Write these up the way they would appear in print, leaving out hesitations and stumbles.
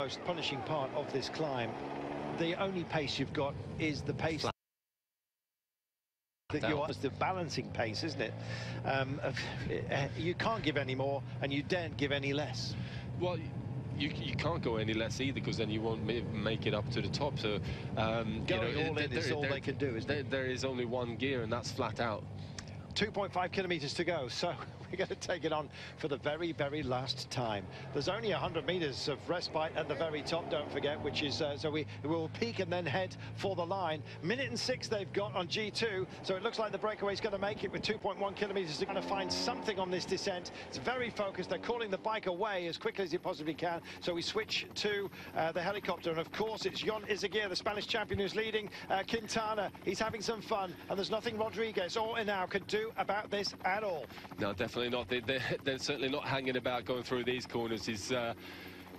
Most punishing part of this climb. The only pace you've got is the pace that you are, the balancing pace, isn't it? You can't give any more, and you daren't give any less. Well, you can't go any less either, because then you won't make it up to the top. So going all in is all they can do, isn't it? There is only one gear, and that's flat out. 2.5 kilometers to go, so we're going to take it on for the very, very last time. There's only 100 meters of respite at the very top, don't forget, which is, so we will peak and then head for the line. Minute and 6 they've got on G2, so it looks like the breakaway's going to make it with 2.1 kilometers. They're going to find something on this descent. It's very focused. They're calling the bike away as quickly as it possibly can, so we switch to the helicopter, and of course it's Jon Izagirre, the Spanish champion, who's leading. Quintana, he's having some fun, and there's nothing Rodriguez or Henao can do about this at all. No, definitely not. They're certainly not hanging about going through these corners. He's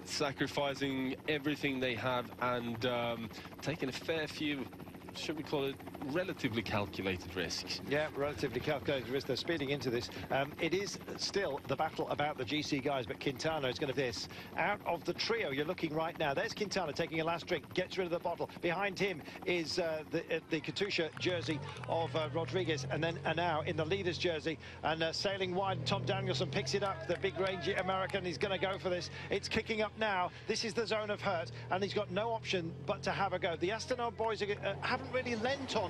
sacrificing everything they have and taking a fair few, should we call it, relatively calculated risks. Yeah, relatively calculated risks. They're speeding into this. It is still the battle about the GC guys, but Quintana is going to this. Out of the trio you're looking right now, there's Quintana taking a last drink, gets rid of the bottle. Behind him is the Katusha jersey of Rodriguez, and then Henao in the leader's jersey, and sailing wide. Tom Danielson picks it up, the big rangy American. He's going to go for this. It's kicking up now. This is the zone of hurt, and he's got no option but to have a go. The Astana boys haven't really lent on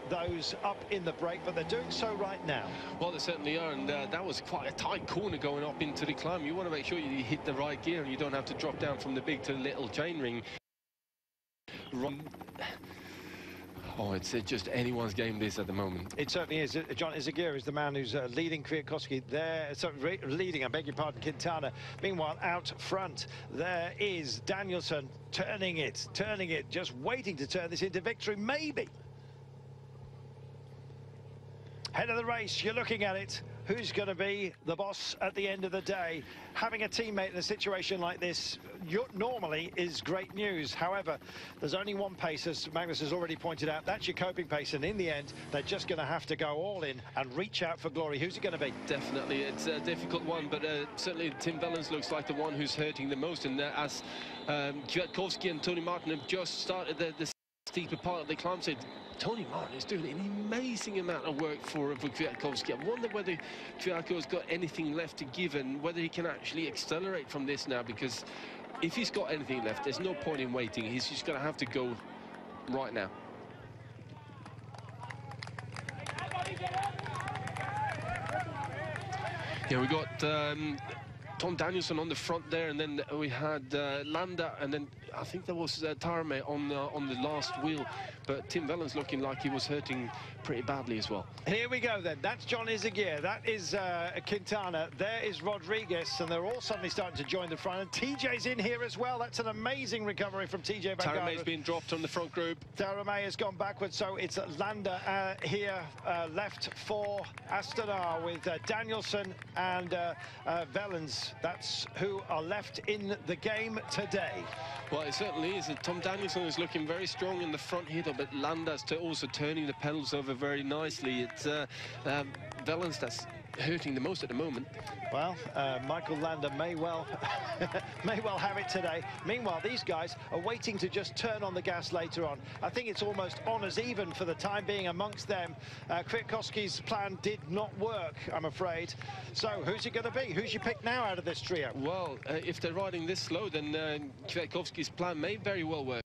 those up in the break, but they're doing so right now. Well, they certainly are, and that was quite a tight corner going up into the climb. You want to make sure you hit the right gear and you don't have to drop down from the big to the little chain ring. Oh, it's just anyone's game, this, at the moment. It certainly is. Jon Izagirre is the man who's leading Kwiatkowski there. Sorry, leading, I beg your pardon, Quintana. Meanwhile, out front, there is Danielson turning it, just waiting to turn this into victory, maybe. Head of the race, you're looking at it. Who's going to be the boss at the end of the day? Having a teammate in a situation like this normally is great news. However, there's only one pace, as Magnus has already pointed out. That's your coping pace, and in the end, they're just going to have to go all in and reach out for glory. Who's it going to be? Definitely, it's a difficult one, but certainly Tim Wellens looks like the one who's hurting the most. And as Kwiatkowski and Tony Martin have just started the steeper part of the climb, said Tony Martin is doing an amazing amount of work for Kwiatkowski. I wonder whether Kwiatkowski's got anything left to give, and whether he can actually accelerate from this now, because if he's got anything left, there's no point in waiting. He's just going to have to go right now. Yeah, we got Tom Danielson on the front there, and then we had Landa, and then I think there was Tarame on the last wheel, but Tim Wellens looking like he was hurting pretty badly as well. Here we go then. That's Jon Izagirre, that is Quintana, there is Rodriguez, and they're all suddenly starting to join the front, and TJ's in here as well. That's an amazing recovery from TJ. Tarame's been dropped on the front group. Tarame has gone backwards, so it's Landa here left for Astana with Danielson and Wellens. That's who are left in the game today. Well, it certainly is. Tom Danielson is looking very strong in the front here, but Landa's also turning the pedals over very nicely. It's Wellens that's hurting the most at the moment. Well, Michael Landa may well have it today. Meanwhile, these guys are waiting to just turn on the gas later on. I think it's almost honours even for the time being amongst them. Kwiatkowski's plan did not work, I'm afraid. So who's it going to be? Who's your pick now out of this trio? Well, if they're riding this slow, then Kwiatkowski's plan may very well work.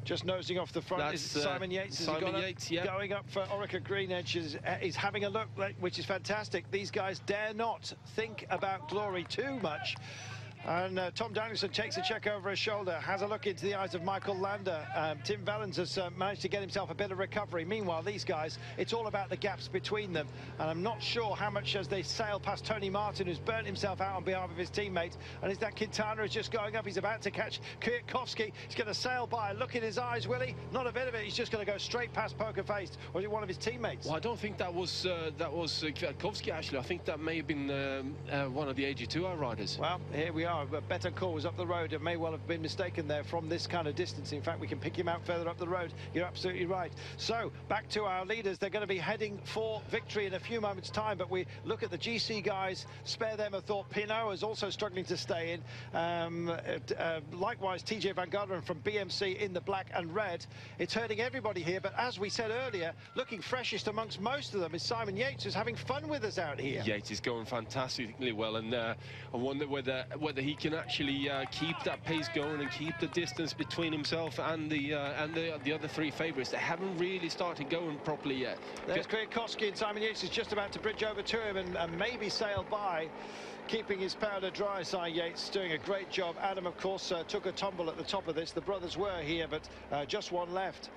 Just nosing off the front. That's Simon Yates. Simon Yates, yeah. Going up for Orica Green Edge is having a look, which is fantastic. These guys dare not think about glory too much. And Tom Danielson takes a check over his shoulder, has a look into the eyes of Michael Landa. Tim Wellens has managed to get himself a bit of recovery. Meanwhile, these guys, it's all about the gaps between them. And I'm not sure how much as they sail past Tony Martin, who's burnt himself out on behalf of his teammates. And is that Quintana is just going up. He's about to catch Kwiatkowski. He's going to sail by. Look in his eyes, will he? Not a bit of it. He's just going to go straight past Poker Faced. Or is it one of his teammates? Well, I don't think that was Kwiatkowski, actually. I think that may have been one of the AG2R riders. Well, here we are. now. Betancourt was up the road and may well have been mistaken there from this kind of distance. In fact, we can pick him out further up the road. You're absolutely right. So back to our leaders. They're going to be heading for victory in a few moments' time, but we look at the GC guys, spare them a thought. Pinot is also struggling to stay in. Likewise, TJ Van Garderen from BMC in the black and red. It's hurting everybody here, but as we said earlier, looking freshest amongst most of them is Simon Yates, who's having fun with us out here. Yates is going fantastically well, and I wonder whether he can actually keep that pace going and keep the distance between himself and the other three favourites. They haven't really started going properly yet. There's Kwiatkowski, and Simon Yates is just about to bridge over to him and maybe sail by, keeping his powder dry. Simon Yates doing a great job. Adam, of course, took a tumble at the top of this. The brothers were here, but just one left.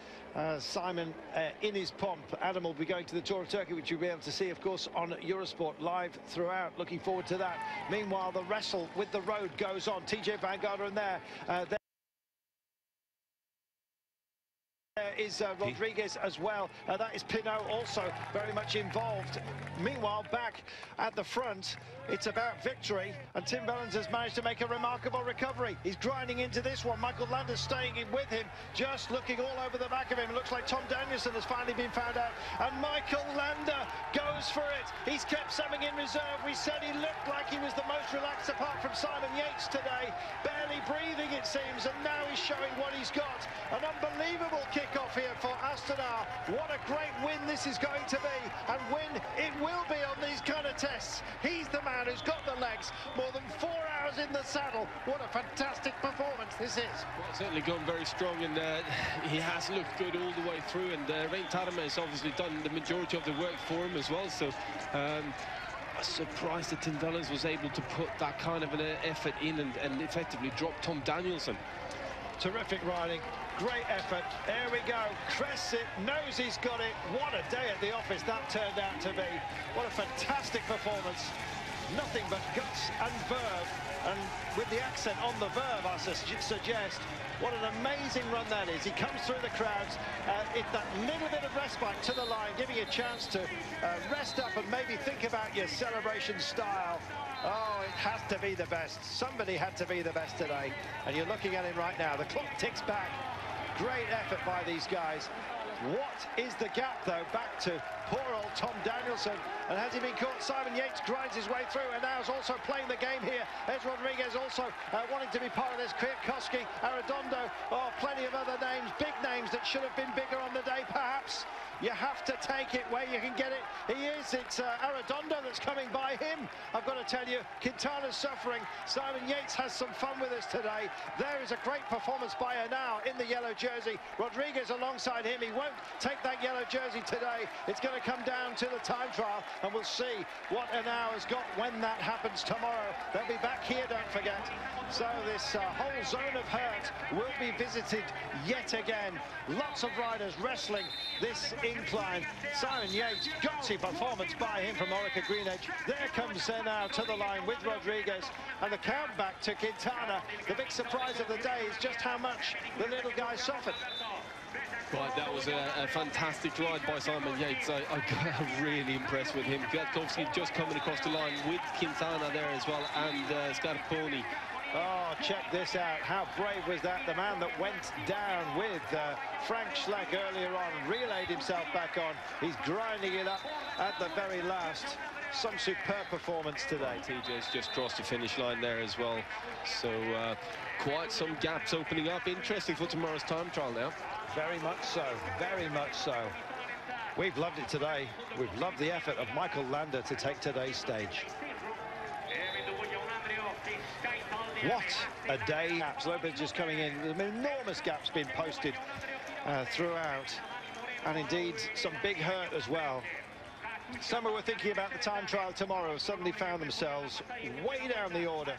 Simon in his pomp. Adam will be going to the Tour of Turkey, which you'll be able to see, of course, on Eurosport live throughout. Looking forward to that. Meanwhile, the wrestle with the road goes on. TJ Van Garderen there. Is Rodriguez as well. That is Pinot also very much involved. Meanwhile, back at the front, it's about victory, and Tim Wellens has managed to make a remarkable recovery. He's grinding into this one. Michael Lander's staying in with him, just looking all over the back of him. It looks like Tom Danielson has finally been found out, and Michael Lander goes for it. He's kept something in reserve. We said he looked like he was the most relaxed apart from Simon Yates today, barely breathing it seems, and now he's showing what he's got. An unbelievable kick-off here for Astana. What a great win this is going to be, and win it will be on these kind of tests. He's the man who's got the legs, more than 4 hours in the saddle. What a fantastic performance this is. Well, certainly gone very strong, and he has looked good all the way through, and Rein Tarame has obviously done the majority of the work for him as well, so I'm surprised that Tim Wellens was able to put that kind of an effort in and effectively drop Tom Danielson. Terrific riding, great effort. There we go. Crests it, knows he's got it. What a day at the office that turned out to be. What a fantastic performance. Nothing but guts and verve, and with the accent on the verve, I suggest. What an amazing run that is. He comes through the crowds, it's that little bit of respite to the line, giving you a chance to rest up and maybe think about your celebration style. Oh, it has to be the best. Somebody had to be the best today, and you're looking at him right now. The clock ticks back. Great effort by these guys. What is the gap, though? Back to poor old Tom Danielson. And has he been caught? Simon Yates grinds his way through, and now is also playing the game here. There's Rodriguez also wanting to be part of this. Kwiatkowski, Arredondo, oh, plenty of other names, big names that should have been bigger on the day, perhaps. You have to take it where you can get it. It's Arredondo that's coming by him. I've got to tell you, Quintana's suffering. Simon Yates has some fun with us today. There is a great performance by Henao in the yellow jersey. Rodriguez alongside him. He won't take that yellow jersey today. It's going to come down to the time trial, and we'll see what Henao has got when that happens tomorrow. They'll be back here, don't forget. So this whole zone of hurt will be visited yet again. Lots of riders wrestling this incline. Simon Yates, gutsy performance by him from Orica Greenedge. There comes Henao to the line with Rodriguez, and the count back to Quintana. The big surprise of the day is just how much the little guy suffered. Right, that was a fantastic ride by Simon Yates. I got really impressed with him. Kwiatkowski just coming across the line with Quintana there as well, and Scarponi. Oh, check this out. How brave was that? The man that went down with Frank Schleck earlier on, relayed himself back on. He's grinding it up at the very last. Some superb performance today. TJ's just crossed the finish line there as well. So quite some gaps opening up. Interesting for tomorrow's time trial now. Very much so, very much so. We've loved it today. We've loved the effort of Michael Lander to take today's stage. What a day. Lopez just coming in. Enormous gaps being posted throughout. And indeed, some big hurt as well. Some who were thinking about the time trial tomorrow suddenly found themselves way down the order.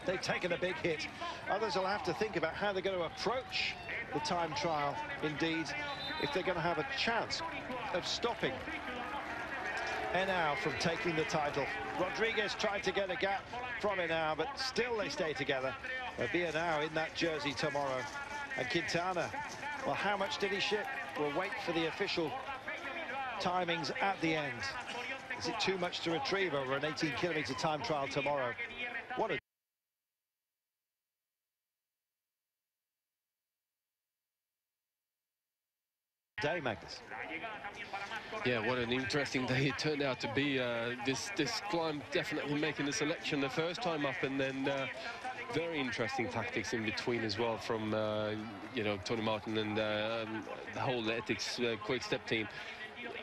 They've taken a big hit. Others will have to think about how they're going to approach the time trial, indeed, if they're going to have a chance of stopping Henao from taking the title. Rodriguez tried to get a gap from Henao, but still they stay together. There'll be Henao in that jersey tomorrow. And Quintana, well, how much did he ship? We'll wait for the official timings at the end. Is it too much to retrieve over an 18-kilometre time trial tomorrow? What a day, Magnus. Yeah, what an interesting day it turned out to be. This climb definitely making the selection the first time up, and then very interesting tactics in between as well from you know, Tony Martin and the whole Ethics quick step team.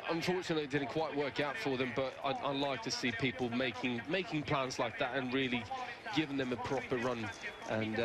Unfortunately, it didn't quite work out for them, but I like to see people making plans like that and really giving them a proper run. And